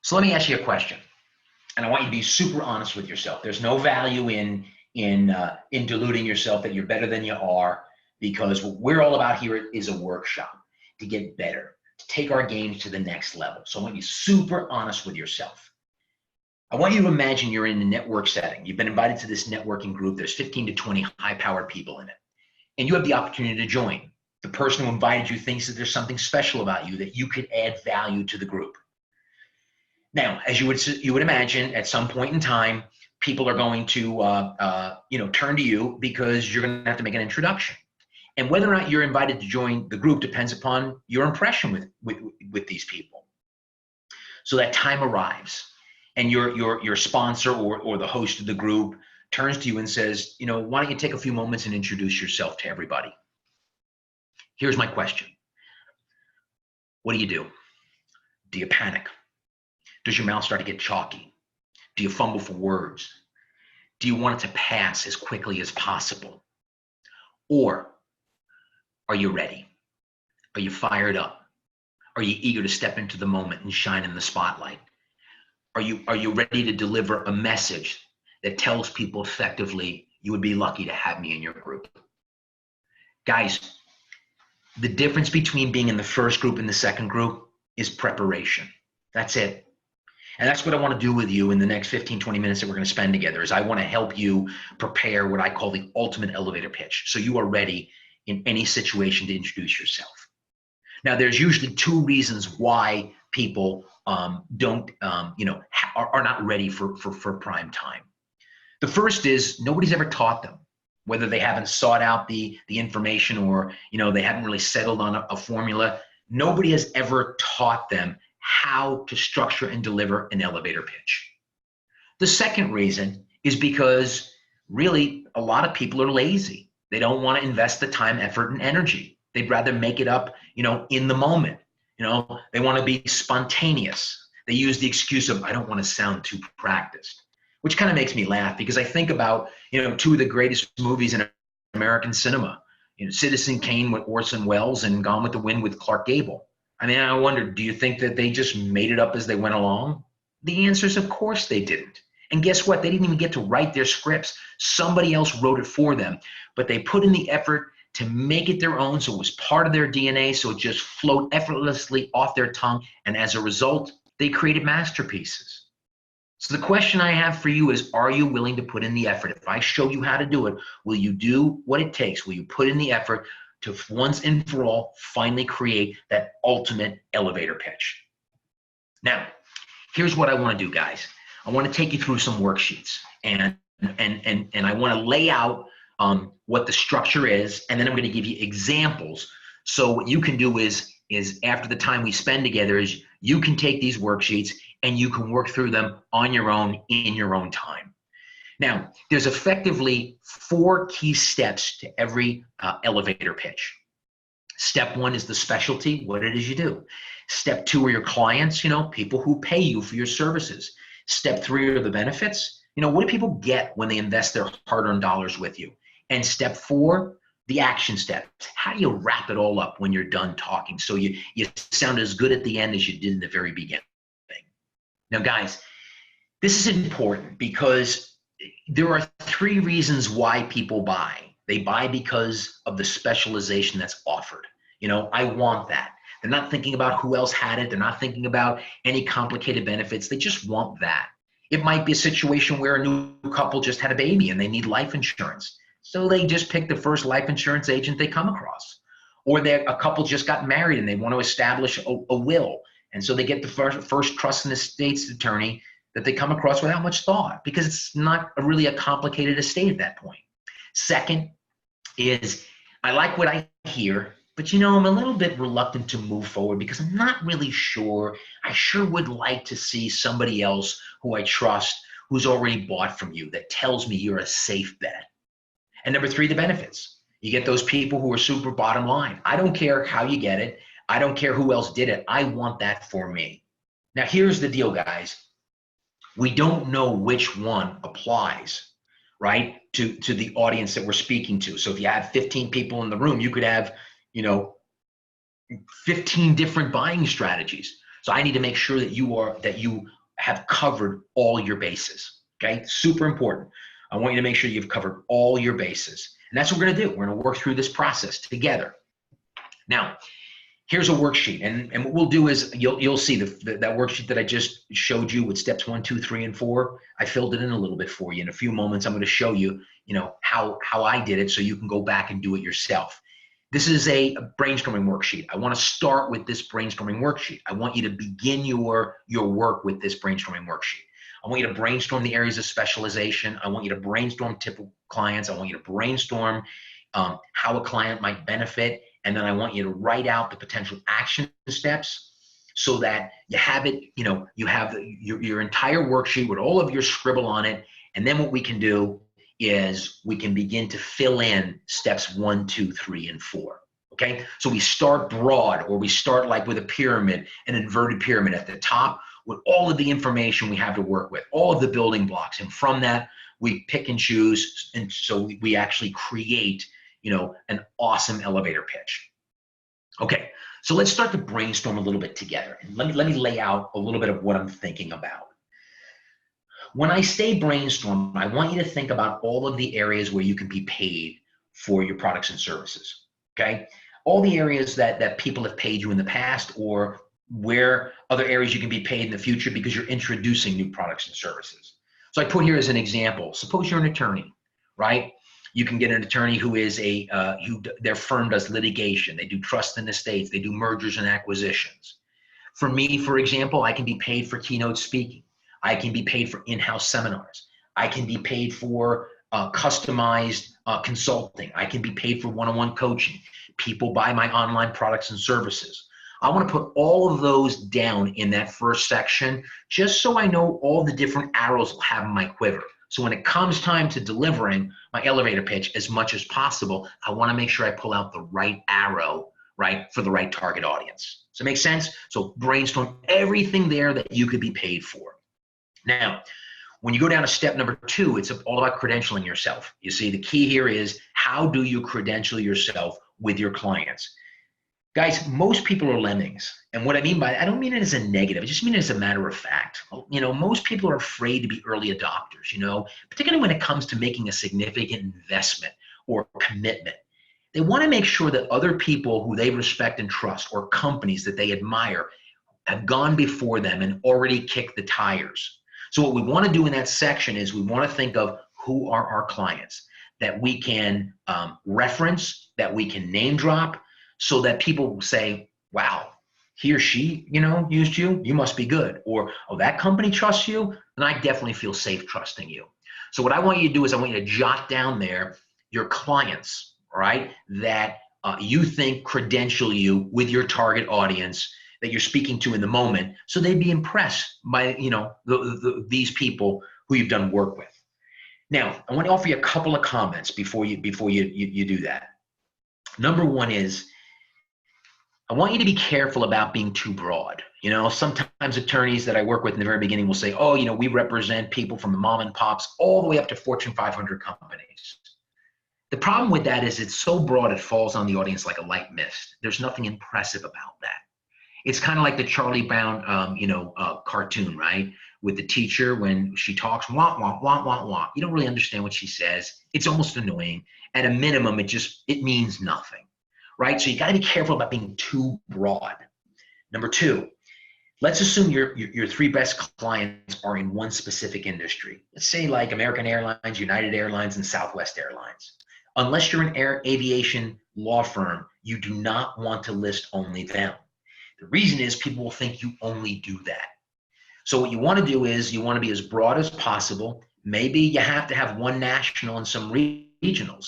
So let me ask you a question, and I want you to be super honest with yourself. There's no value in deluding yourself that you're better than you are, because what we're all about here is a workshop to get better, to take our game to the next level. So I want you to be super honest with yourself. I want you to imagine you're in a network setting. You've been invited to this networking group. There's 15 to 20 high-powered people in it, and you have the opportunity to join. The person who invited you thinks that there's something special about you, that you could add value to the group. Now, as you would imagine, at some point in time, people are going to turn to you because you're going to have to make an introduction. And whether or not you're invited to join the group depends upon your impression with these people. So that time arrives, and your sponsor or the host of the group turns to you and says, why don't you take a few moments and introduce yourself to everybody? Here's my question. What do? Do you panic? Does your mouth start to get chalky? Do you fumble for words? Do you want it to pass as quickly as possible? Or are you ready? Are you fired up? Are you eager to step into the moment and shine in the spotlight? Are you ready to deliver a message that tells people effectively, you would be lucky to have me in your group? Guys, the difference between being in the first group and the second group is preparation. That's it. And that's what I want to do with you in the next 15, 20 minutes that we're going to spend together. Is I want to help you prepare what I call the ultimate elevator pitch, so you are ready in any situation to introduce yourself. Now, there's usually two reasons why people are not ready for prime time. The first is nobody's ever taught them, whether they haven't sought out the information or they haven't really settled on a formula. Nobody has ever taught them how to structure and deliver an elevator pitch. The second reason is because really a lot of people are lazy. They don't want to invest the time, effort, and energy. They'd rather make it up, in the moment. They want to be spontaneous. They use the excuse of, I don't want to sound too practiced, which kind of makes me laugh, because I think about, two of the greatest movies in American cinema, Citizen Kane with Orson Welles and Gone with the Wind with Clark Gable. I mean, I wonder, do you think that they just made it up as they went along? The answer is, of course they didn't. And guess what? They didn't even get to write their scripts. Somebody else wrote it for them, but they put in the effort to make it their own, so it was part of their DNA, so it just flowed effortlessly off their tongue, and as a result, they created masterpieces. So the question I have for you is, are you willing to put in the effort? If I show you how to do it, will you do what it takes? Will you put in the effort to once and for all finally create that ultimate elevator pitch? Now, here's what I want to do, guys. I want to take you through some worksheets, and I want to lay out what the structure is, and then I'm going to give you examples. So what you can do is after the time we spend together, is you can take these worksheets and you can work through them on your own in your own time. Now, there's effectively 4 key steps to every elevator pitch. Step 1 is the specialty, what it is you do. Step 2 are your clients, people who pay you for your services. Step 3 are the benefits. What do people get when they invest their hard-earned dollars with you? And step 4, the action steps. How do you wrap it all up when you're done talking so you sound as good at the end as you did in the very beginning? Now, guys, this is important because there are 3 reasons why people buy. They buy because of the specialization that's offered. I want that. They're not thinking about who else had it. They're not thinking about any complicated benefits. They just want that. It might be a situation where a new couple just had a baby and they need life insurance. So they just pick the first life insurance agent they come across. Or a couple just got married and they want to establish a will. And so they get the first trust and estates attorney that they come across without much thought, because it's not really a complicated estate at that point. Second is, I like what I hear, but I'm a little bit reluctant to move forward because I'm not really sure. I sure would like to see somebody else who I trust, who's already bought from you, that tells me you're a safe bet. And number 3, the benefits. You get those people who are super bottom line. I don't care how you get it. I don't care who else did it. I want that for me. Now, here's the deal, guys. We don't know which one applies, right, to the audience that we're speaking to. So if you have 15 people in the room, you could have, 15 different buying strategies. So I need to make sure that you have covered all your bases. Okay, super important. I want you to make sure you've covered all your bases. And that's what we're going to do. We're going to work through this process together. Now, here's a worksheet. And what we'll do is you'll see that worksheet that I just showed you with steps 1, 2, 3, and 4. I filled it in a little bit for you. In a few moments, I'm going to show you, how I did it so you can go back and do it yourself. This is a brainstorming worksheet. I want to start with this brainstorming worksheet. I want you to begin your work with this brainstorming worksheet. I want you to brainstorm the areas of specialization. I want you to brainstorm typical clients. I want you to brainstorm how a client might benefit. And then I want you to write out the potential action steps so that you have it, you have your entire worksheet with all of your scribble on it. And then what we can do is we can begin to fill in steps 1, 2, 3, and 4. Okay, so we start broad, or we start like with a pyramid, an inverted pyramid at the top with all of the information we have to work with, all of the building blocks. And from that, we pick and choose. And so we actually create, an awesome elevator pitch. Okay, so let's start to brainstorm a little bit together. And let me lay out a little bit of what I'm thinking about. When I say brainstorm, I want you to think about all of the areas where you can be paid for your products and services, okay? All the areas that people have paid you in the past, or where other areas you can be paid in the future because you're introducing new products and services. So I put here as an example, suppose you're an attorney, right? You can get an attorney who is their firm does litigation. They do trust and estates. They do mergers and acquisitions. For me, for example, I can be paid for keynote speaking. I can be paid for in-house seminars. I can be paid for customized consulting. I can be paid for one-on-one coaching. People buy my online products and services. I want to put all of those down in that first section, just so I know all the different arrows I'll have in my quiver. So when it comes time to delivering my elevator pitch, as much as possible, I want to make sure I pull out the right arrow, right, for the right target audience. Does that make sense? So brainstorm everything there that you could be paid for. Now, when you go down to step number 2, it's all about credentialing yourself. You see, the key here is, how do you credential yourself with your clients? Guys, most people are lemmings. And what I mean by that, I don't mean it as a negative. I just mean it as a matter of fact. Most people are afraid to be early adopters, particularly when it comes to making a significant investment or commitment. They want to make sure that other people who they respect and trust, or companies that they admire, have gone before them and already kicked the tires. So what we want to do in that section is we want to think of who are our clients that we can reference, that we can name drop, so that people say, wow, he or she, used you, you must be good. Or, oh, that company trusts you, and I definitely feel safe trusting you. So what I want you to do is I want you to jot down there your clients, all right, that you think credential you with your target audience that you're speaking to in the moment, so they'd be impressed by, these people who you've done work with. Now, I want to offer you a couple of comments before you do that. Number one is, I want you to be careful about being too broad. Sometimes attorneys that I work with in the very beginning will say, oh, we represent people from the mom and pops all the way up to Fortune 500 companies. The problem with that is it's so broad it falls on the audience like a light mist. There's nothing impressive about that. It's kind of like the Charlie Brown, cartoon, right? With the teacher, when she talks, wah, wah, wah, wah, wah. You don't really understand what she says. It's almost annoying. At a minimum, it means nothing, right? So you got to be careful about being too broad. Number 2, let's assume your 3 best clients are in one specific industry. Let's say like American Airlines, United Airlines, and Southwest Airlines. Unless you're an aviation law firm, you do not want to list only them. The reason is people will think you only do that. So what you want to do is you want to be as broad as possible. Maybe you have to have one national and some regionals,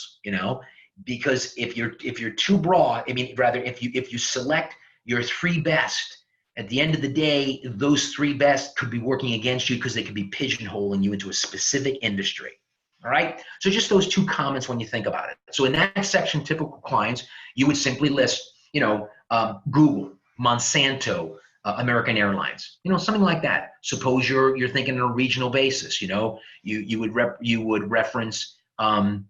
because if you're too broad, if you select your 3 best, at the end of the day, those 3 best could be working against you because they could be pigeonholing you into a specific industry. All right. So just those 2 comments when you think about it. So in that section, typical clients, you would simply list, Google, Monsanto, American Airlines, something like that. Suppose you're thinking on a regional basis, you would reference, some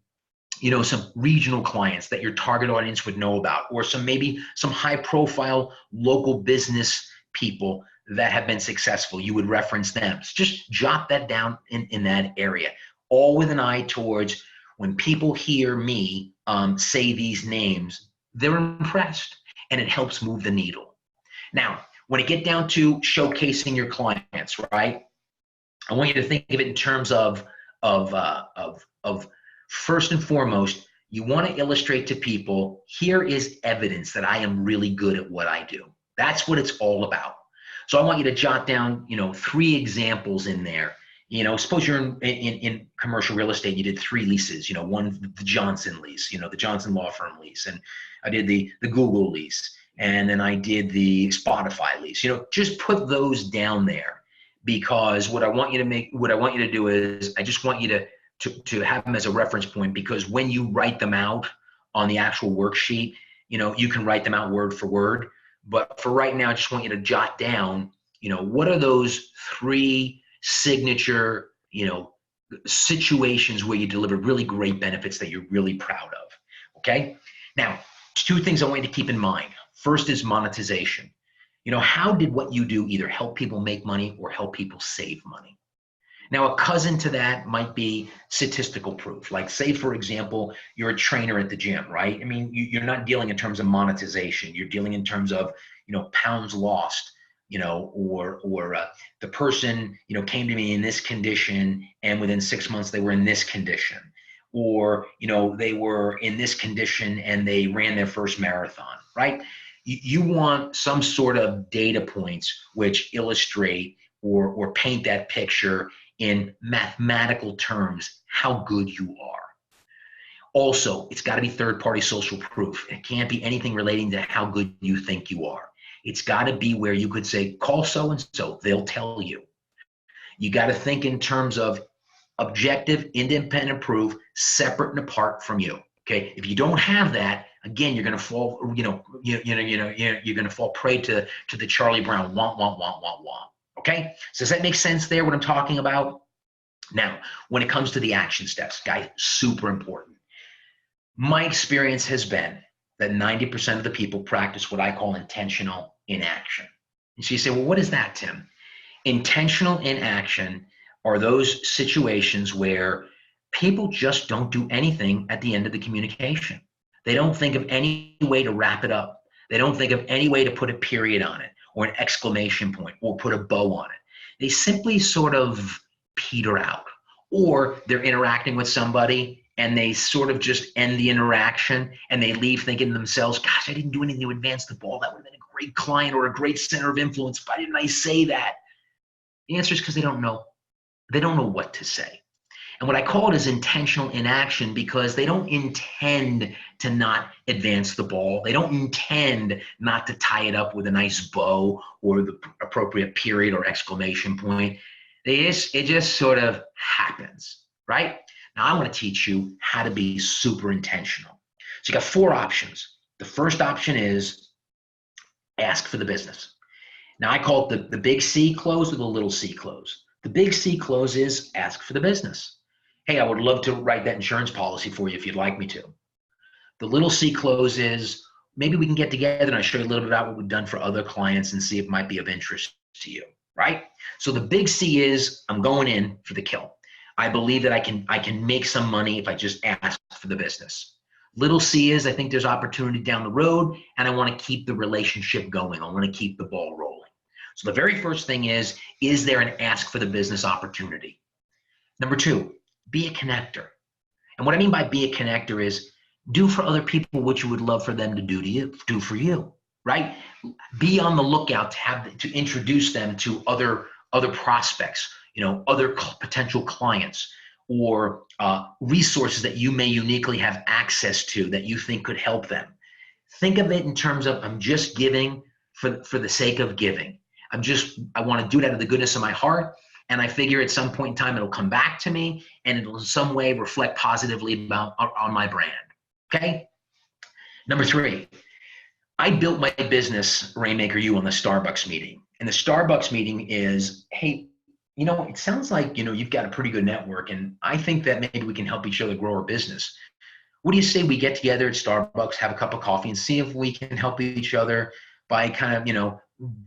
regional clients that your target audience would know about, or maybe some high profile local business people that have been successful. You would reference them. So just jot that down in that area, all with an eye towards when people hear me say these names, they're impressed, and it helps move the needle. Now, when it get down to showcasing your clients, right? I want you to think of it in terms of first and foremost, you want to illustrate to people, here is evidence that I am really good at what I do. That's what it's all about. So I want you to jot down, 3 examples in there. Suppose you're in commercial real estate, you did 3 leases, one, the Johnson lease, the Johnson law firm lease, and I did the Google lease, and then I did the Spotify lease. Just put those down there, because what I want you to do is, I just want you to have them as a reference point, because when you write them out on the actual worksheet, you can write them out word for word. But for right now, I just want you to jot down, what are those 3 signature, situations where you delivered really great benefits that you're really proud of. Okay. Now, 2 things I want you to keep in mind. First is monetization. How did what you do either help people make money or help people save money? Now, a cousin to that might be statistical proof. Like, say, for example, you're a trainer at the gym, right? I mean, you're not dealing in terms of monetization. You're dealing in terms of, pounds lost, or the person, came to me in this condition, and within 6 months they were in this condition. Or, they were in this condition and they ran their first marathon, right? You want some sort of data points which illustrate or paint that picture in mathematical terms, how good you are. Also, it's got to be third-party social proof. It can't be anything relating to how good you think you are. It's got to be where you could say, call so-and-so, they'll tell you. You got to think in terms of objective, independent proof, separate and apart from you. Okay, if you don't have that, again, you're going to fall, you're going to fall prey to the Charlie Brown want. Okay, so does that make sense there, what I'm talking about? Now, when it comes to the action steps, guys, super important. My experience has been that 90% of the people practice what I call intentional inaction. And so you say, well, what is that, Tim? Intentional inaction are those situations where people just don't do anything at the end of the communication. They don't think of any way to wrap it up. They don't think of any way to put a period on it, or an exclamation point, or put a bow on it. They simply sort of peter out, or they're interacting with somebody and they sort of just end the interaction and they leave thinking to themselves, gosh, I didn't do anything to advance the ball. That would have been a great client or a great center of influence. Why didn't I say that? The answer is because they don't know. They don't know what to say. And what I call it is intentional inaction, because they don't intend to not advance the ball. They don't intend not to tie it up with a nice bow or the appropriate period or exclamation point. It just sort of happens, right? Now I want to teach you how to be super intentional. So you got 4 options. The first option is ask for the business. Now I call it the big C close or the little c close. The big C close is ask for the business. Hey, I would love to write that insurance policy for you if you'd like me to. The little C close is, maybe we can get together and I'll show you a little bit about what we've done for other clients and see if it might be of interest to you, right? So the big C is, I'm going in for the kill. I believe that I can make some money if I just ask for the business. Little C is, I think there's opportunity down the road and I want to keep the relationship going. I want to keep the ball rolling. So the very first thing is there an ask for the business opportunity? Number 2, be a connector. And what I mean by be a connector is do for other people what you would love for them to do for you, right? Be on the lookout to introduce them to other prospects, other potential clients, or resources that you may uniquely have access to that you think could help them. Think of it in terms of, I'm just giving for the sake of giving. I want to do it out of the goodness of my heart. And I figure at some point in time, it'll come back to me and it'll in some way reflect positively on my brand. Okay. Number 3, I built my business, Rainmaker U, on the Starbucks meeting. And the Starbucks meeting is, hey, it sounds like, you've got a pretty good network. And I think that maybe we can help each other grow our business. What do you say we get together at Starbucks, have a cup of coffee and see if we can help each other by kind of,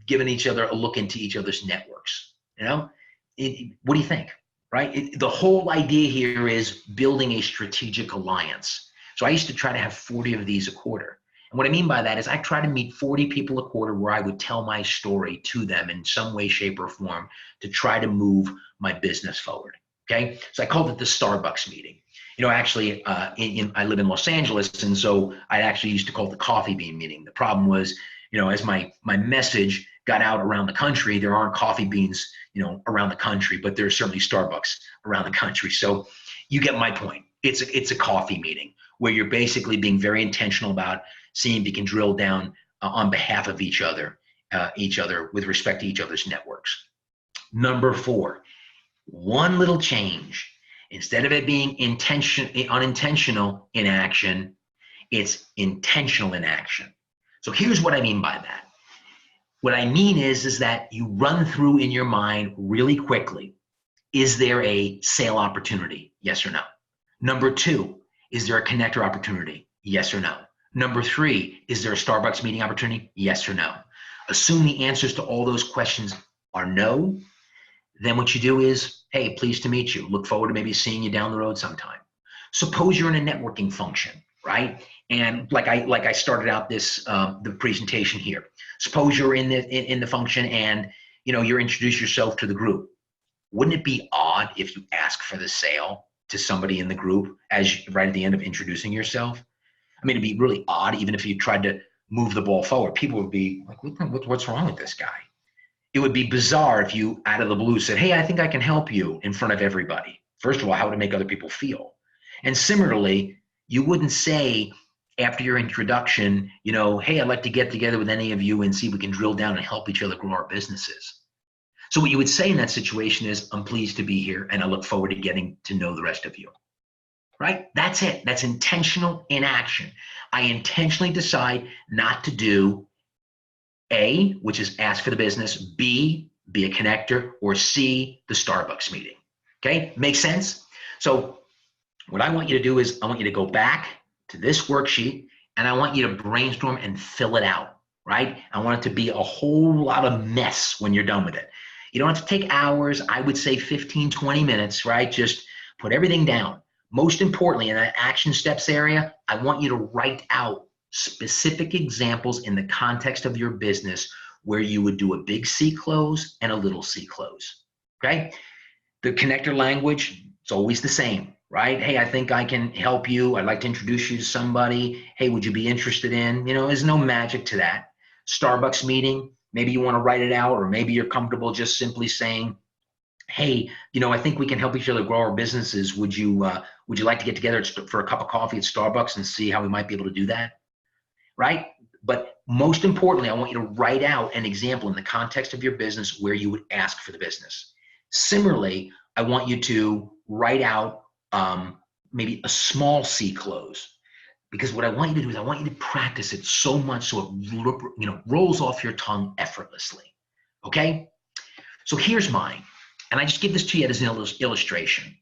giving each other a look into each other's networks. What do you think? Right? The whole idea here is building a strategic alliance. So I used to try to have 40 of these a quarter. And what I mean by that is I try to meet 40 people a quarter where I would tell my story to them in some way, shape, or form to try to move my business forward. Okay. So I called it the Starbucks meeting. Actually, I live in Los Angeles, and so I actually used to call it the coffee bean meeting. The problem was, as my message got out around the country, there aren't coffee beans, around the country, but there's certainly Starbucks around the country. So you get my point. It's a coffee meeting where you're basically being very intentional about seeing if you can drill down on behalf of each other with respect to each other's networks. Number 4, one little change. Instead of it being unintentional inaction, it's intentional inaction. So here's what I mean by that. What I mean is that you run through in your mind really quickly. Is there a sale opportunity? Yes or no? Number 2, is there a connector opportunity? Yes or no? Number 3, is there a Starbucks meeting opportunity? Yes or no? Assume the answers to all those questions are no. Then what you do is, hey, pleased to meet you. Look forward to maybe seeing you down the road sometime. Suppose you're in a networking function, right? And like I started out this the presentation here. Suppose you're in the function and you're introduce yourself to the group. Wouldn't it be odd if you ask for the sale to somebody in the group right at the end of introducing yourself? I mean, it'd be really odd even if you tried to move the ball forward. People would be like, what's wrong with this guy? It would be bizarre if you, out of the blue, said, hey, I think I can help you in front of everybody. First of all, how would it make other people feel? And similarly, you wouldn't say after your introduction, hey, I'd like to get together with any of you and see if we can drill down and help each other grow our businesses. So what you would say in that situation is, I'm pleased to be here and I look forward to getting to know the rest of you. Right? That's it. That's intentional inaction. I intentionally decide not to do A, which is ask for the business, B, be a connector, or C, the Starbucks meeting. Okay? Makes sense? So what I want you to do is I want you to go back to this worksheet and I want you to brainstorm and fill it out, right? I want it to be a whole lot of mess when you're done with it. You don't have to take hours. I would say 15, 20 minutes, right? Just put everything down. Most importantly, in that action steps area, I want you to write out specific examples in the context of your business where you would do a big C close and a little C close, okay? The connector language, it's always the same, right? Hey, I think I can help you. I'd like to introduce you to somebody. Hey, would you be interested in? There's no magic to that. Starbucks meeting, maybe you want to write it out, or maybe you're comfortable just simply saying, hey, I think we can help each other grow our businesses. Would you like to get together for a cup of coffee at Starbucks and see how we might be able to do that? Right? But most importantly, I want you to write out an example in the context of your business where you would ask for the business. Similarly, I want you to write out maybe a small C close, because what I want you to do is I want you to practice it so much so it rolls off your tongue effortlessly. Okay? So here's mine. And I just give this to you as an illustration.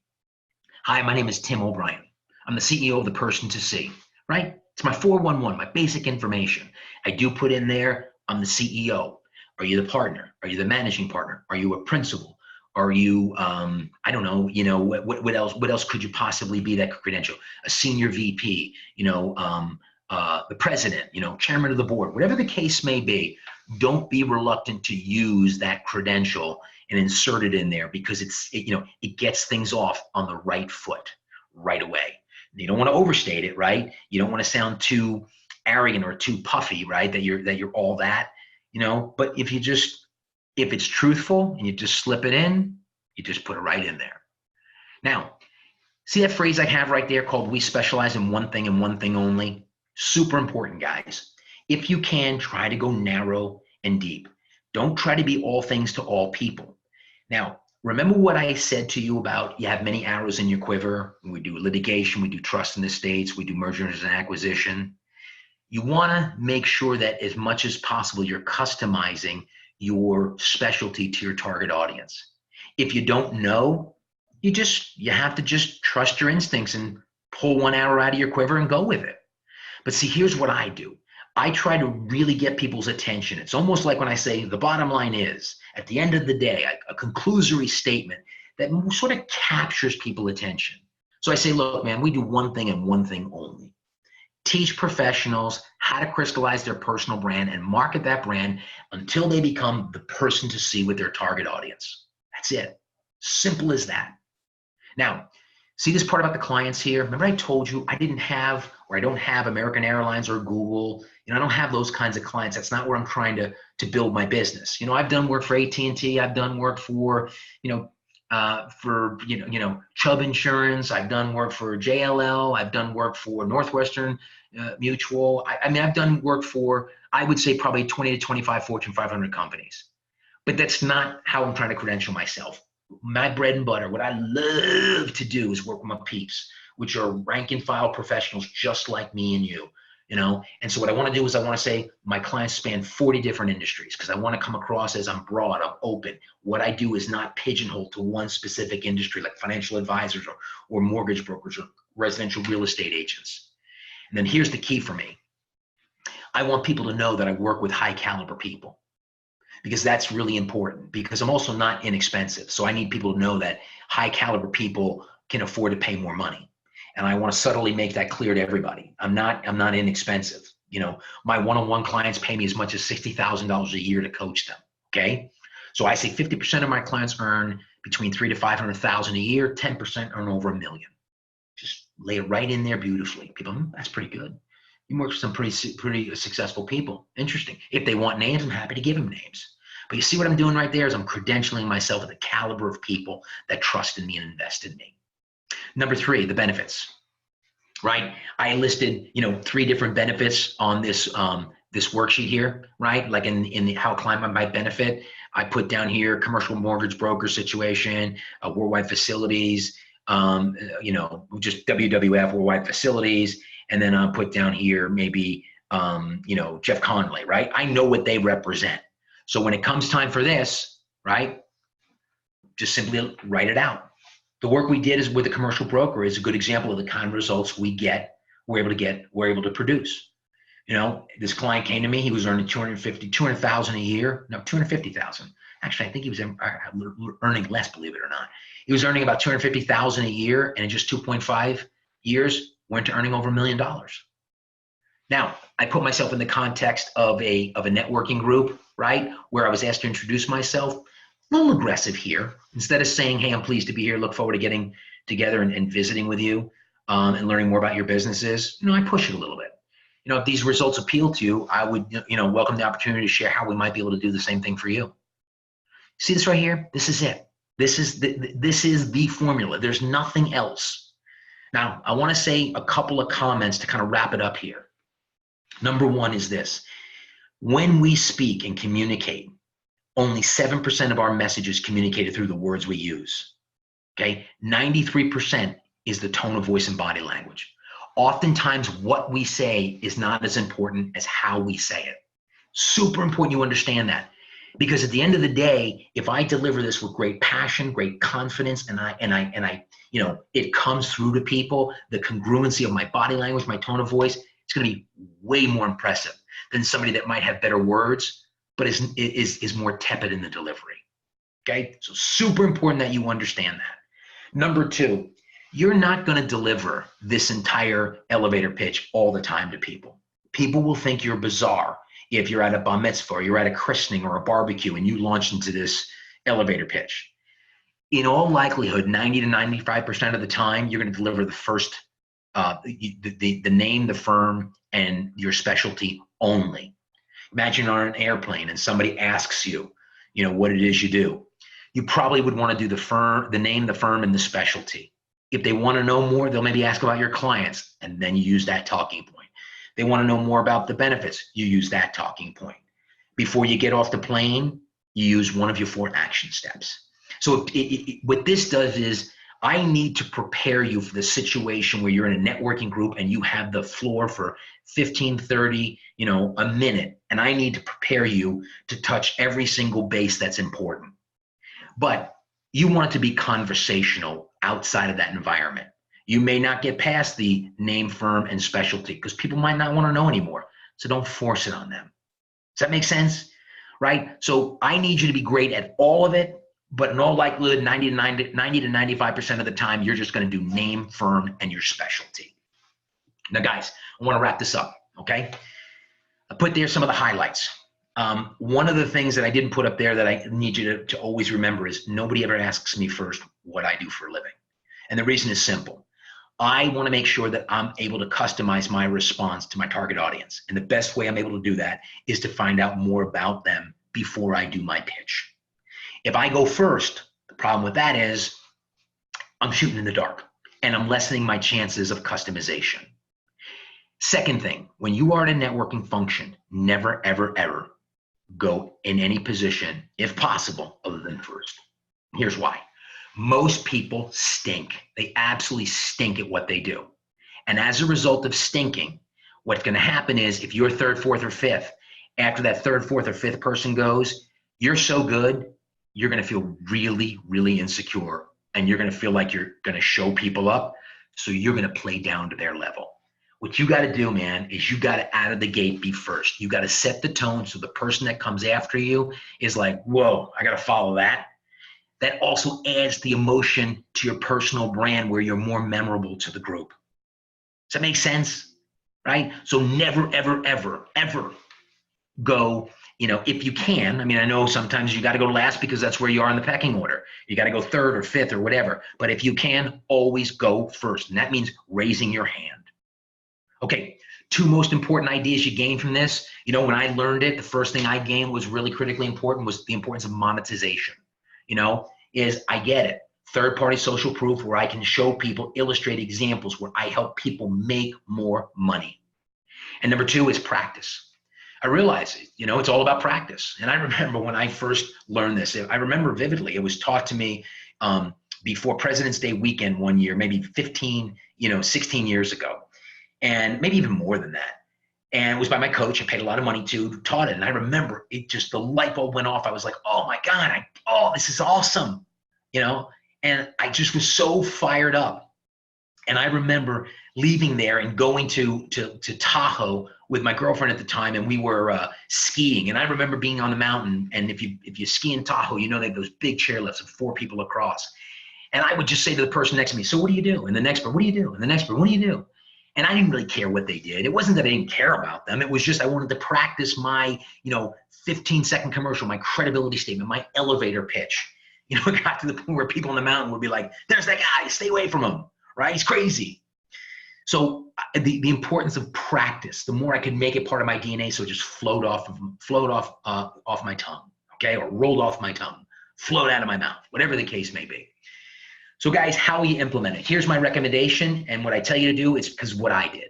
Hi, my name is Tim O'Brien. I'm the CEO of The Person to See, right? It's my 411, my basic information. I do put in there, I'm the CEO. Are you the partner? Are you the managing partner? Are you a principal? Are you, I don't know, what else could you possibly be that credential? A senior VP, the president, chairman of the board, whatever the case may be. Don't be reluctant to use that credential and insert it in there, because it gets things off on the right foot right away. You don't want to overstate it, right? You don't want to sound too arrogant or too puffy, right? That you're all that, but if it's truthful and you just slip it in, you just put it right in there. Now, see that phrase I have right there called "we specialize in one thing and one thing only"? Super important, guys. If you can, try to go narrow and deep. Don't try to be all things to all people. Now, remember what I said to you about you have many arrows in your quiver. We do litigation, we do trust and estates, we do mergers and acquisition. You want to make sure that as much as possible, you're customizing your specialty to your target audience. If you don't know, you have to just trust your instincts and pull one arrow out of your quiver and go with it. But see, here's what I do. I try to really get people's attention. It's almost like when I say the bottom line is, at the end of the day, a conclusory statement that sort of captures people's attention. So I say, look, man, we do one thing and one thing only. Teach professionals how to crystallize their personal brand and market that brand until they become the person to see with their target audience. That's it. Simple as that. Now, see this part about the clients here? Remember I told you I don't have American Airlines or Google. I don't have those kinds of clients. That's not where I'm trying to build my business. I've done work for AT&T. I've done work for, Chubb Insurance. I've done work for JLL. I've done work for Northwestern Mutual. I've done work for, I would say, probably 20 to 25 Fortune 500 companies. But that's not how I'm trying to credential myself. My bread and butter, what I love to do is work with my peeps, which are rank and file professionals just like me and you. And so what I want to do is I want to say my clients span 40 different industries because I want to come across as I'm broad, I'm open. What I do is not pigeonholed to one specific industry like financial advisors or mortgage brokers or residential real estate agents. And then here's the key for me. I want people to know that I work with high caliber people because that's really important because I'm also not inexpensive. So I need people to know that high caliber people can afford to pay more money. And I want to subtly make that clear to everybody. I'm not inexpensive. My one-on-one clients pay me as much as $60,000 a year to coach them. Okay. So I say 50% of my clients earn between $300,000 to $500,000 a year, 10% earn over $1 million. Just lay it right in there beautifully. People, that's pretty good. You work with some pretty successful people. Interesting. If they want names, I'm happy to give them names. But you see what I'm doing right there is I'm credentialing myself at the caliber of people that trust in me and invest in me. Number 3, the benefits, right? I listed, 3 different benefits on this this worksheet here, right? Like in the how a client might benefit. I put down here commercial mortgage broker situation, worldwide facilities, just WWF worldwide facilities, and then I'll put down here maybe Jeff Conley, right? I know what they represent. So when it comes time for this, right, just simply write it out. The work we did is with a commercial broker is a good example of the kind of results we're able to produce. This client came to me, he was earning $200,000 a year. No, $250,000. Actually, I think he was earning less, believe it or not. He was earning about $250,000 a year, and in just 2.5 years, went to earning over $1 million. Now, I put myself in the context of a networking group, right, where I was asked to introduce myself. A little aggressive here. Instead of saying, hey, I'm pleased to be here, look forward to getting together and visiting with you and learning more about your businesses, I push it a little bit. If these results appeal to you, I would, welcome the opportunity to share how we might be able to do the same thing for you. See this right here? This is it. This is the formula. There's nothing else. Now, I want to say a couple of comments to kind of wrap it up here. Number 1 is this. When we speak and communicate, only 7% of our message is communicated through the words we use. Okay, 93% is the tone of voice and body language. Oftentimes, what we say is not as important as how we say it. Super important you understand that, because at the end of the day, if I deliver this with great passion, great confidence, and I, it comes through to people, the congruency of my body language, my tone of voice, it's going to be way more impressive than somebody that might have better words, but is more tepid in the delivery. Okay, so super important that you understand that. Number 2, you're not going to deliver this entire elevator pitch all the time to people. People will think you're bizarre if you're at a bar mitzvah or you're at a christening or a barbecue and you launch into this elevator pitch. In all likelihood, 90 to 95% of the time, you're going to deliver the first, the name, the firm, and your specialty only. Imagine you're on an airplane and somebody asks you, what it is you do. You probably would want to do the name, the firm, and the specialty. If they want to know more, they'll maybe ask about your clients, and then you use that talking point. They want to know more about the benefits, you use that talking point. Before you get off the plane, you use one of your 4 action steps. So what this does is I need to prepare you for the situation where you're in a networking group and you have the floor for 15, 30, a minute. And I need to prepare you to touch every single base that's important. But you want it to be conversational outside of that environment. You may not get past the name, firm, and specialty because people might not want to know anymore. So don't force it on them. Does that make sense? Right? So I need you to be great at all of it, but in all likelihood, 90 to 95% of the time, you're just going to do name, firm, and your specialty. Now, guys, I want to wrap this up, okay? I put there some of the highlights. One of the things that I didn't put up there that I need you to always remember is nobody ever asks me first what I do for a living. And the reason is simple. I want to make sure that I'm able to customize my response to my target audience. And the best way I'm able to do that is to find out more about them before I do my pitch. If I go first, the problem with that is I'm shooting in the dark and I'm lessening my chances of customization. Second thing, when you are in a networking function, never, ever, ever go in any position, if possible, other than first. Here's why. Most people stink. They absolutely stink at what they do. And as a result of stinking, what's going to happen is if you're third, fourth, or fifth, after that third, fourth, or fifth person goes, you're so good, you're going to feel really, really insecure. And you're going to feel like you're going to show people up. So you're going to play down to their level. What you got to do, man, is you got to out of the gate be first. You got to set the tone so the person that comes after you is like, whoa, I got to follow that. That also adds the emotion to your personal brand where you're more memorable to the group. Does that make sense? Right? So never, ever, ever, ever go, if you can. I mean, I know sometimes you got to go last because that's where you are in the pecking order. You got to go third or fifth or whatever. But if you can, always go first. And that means raising your hand. Okay, two most important ideas you gain from this. When I learned it, the first thing I gained was really critically important was the importance of monetization. Is I get it. Third-party social proof where I can show people, illustrate examples where I help people make more money. And number two is practice. I realize it's all about practice. And I remember when I first learned this, I remember vividly, it was taught to me before President's Day weekend one year, maybe 15, 16 years ago. And maybe even more than that. And it was by my coach. I paid a lot of money to, who taught it. And I remember it just, the light bulb went off. I was like, oh my God, this is awesome. And I just was so fired up. And I remember leaving there and going to Tahoe with my girlfriend at the time. And we were skiing. And I remember being on the mountain. And if you ski in Tahoe, they have those big chairlifts of 4 people across. And I would just say to the person next to me, so what do you do? And the next person, what do you do? And the next person, what do you do? And I didn't really care what they did. It wasn't that I didn't care about them. It was just I wanted to practice my, 15-second commercial, my credibility statement, my elevator pitch. It got to the point where people on the mountain would be like, there's that guy, stay away from him, right? He's crazy. So the importance of practice, the more I could make it part of my DNA, so it just flowed off my tongue, okay? Or rolled off my tongue, flowed out of my mouth, whatever the case may be. So guys, how you implement it? Here's my recommendation, and what I tell you to do is because what I did.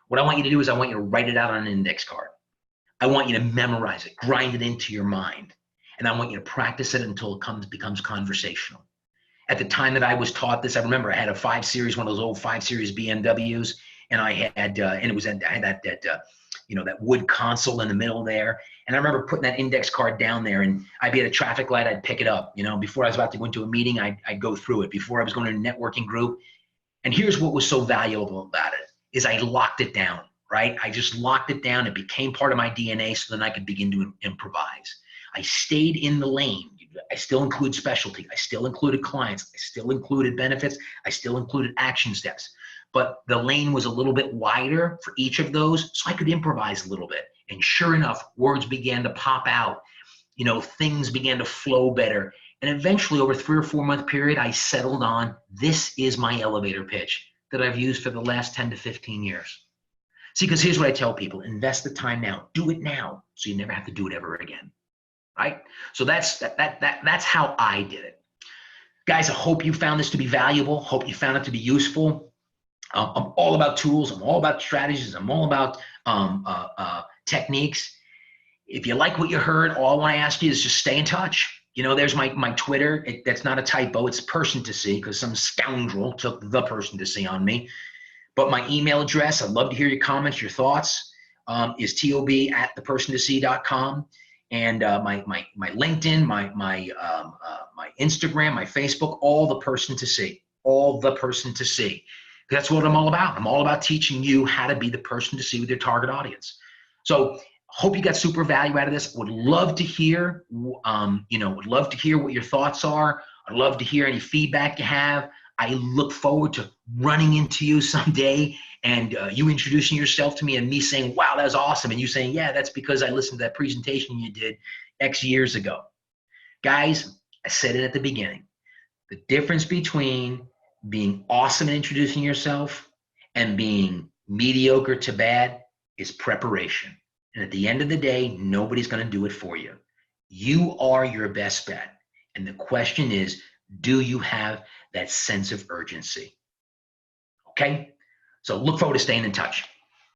What I want you to do is I want you to write it out on an index card. I want you to memorize it, grind it into your mind, and I want you to practice it until it becomes conversational. At the time that I was taught this, I remember I had a 5 Series, one of those old 5 Series BMWs, and I had that wood console in the middle there. And I remember putting that index card down there, and I'd be at a traffic light, I'd pick it up. Before I was about to go into a meeting, I'd go through it. Before I was going to a networking group. And here's what was so valuable about it, is I locked it down, right? I just locked it down. It became part of my DNA, so then I could begin to improvise. I stayed in the lane. I still include specialty. I still included clients. I still included benefits. I still included action steps. But the lane was a little bit wider for each of those, so I could improvise a little bit. And sure enough, words began to pop out. Things began to flow better. And eventually, over a 3 or 4 month period, I settled on, this is my elevator pitch that I've used for the last 10 to 15 years. See, because here's what I tell people, invest the time now. Do it now, so you never have to do it ever again. Right? So that's how I did it. Guys, I hope you found this to be valuable. Hope you found it to be useful. I'm all about tools. I'm all about strategies. I'm all about techniques. If you like what you heard, all I want to ask you is just stay in touch. There's my Twitter. That's not a typo. It's person to see, because some scoundrel took the person to see on me. But my email address, I'd love to hear your comments, your thoughts, is tob@thepersontoSee.com. And my LinkedIn, my Instagram, my Facebook, all the person to see, all the person to see. That's what I'm all about. I'm all about teaching you how to be the person to see with your target audience. So hope you got super value out of this. Would love to hear, would love to hear what your thoughts are. I'd love to hear any feedback you have. I look forward to running into you someday and you introducing yourself to me and me saying, wow, that was awesome. And you saying, yeah, that's because I listened to that presentation you did X years ago. Guys, I said it at the beginning. The difference between being awesome and introducing yourself and being mediocre to bad is preparation. And at the end of the day, nobody's going to do it for you. You are your best bet. And the question is, do you have that sense of urgency? Okay? So look forward to staying in touch.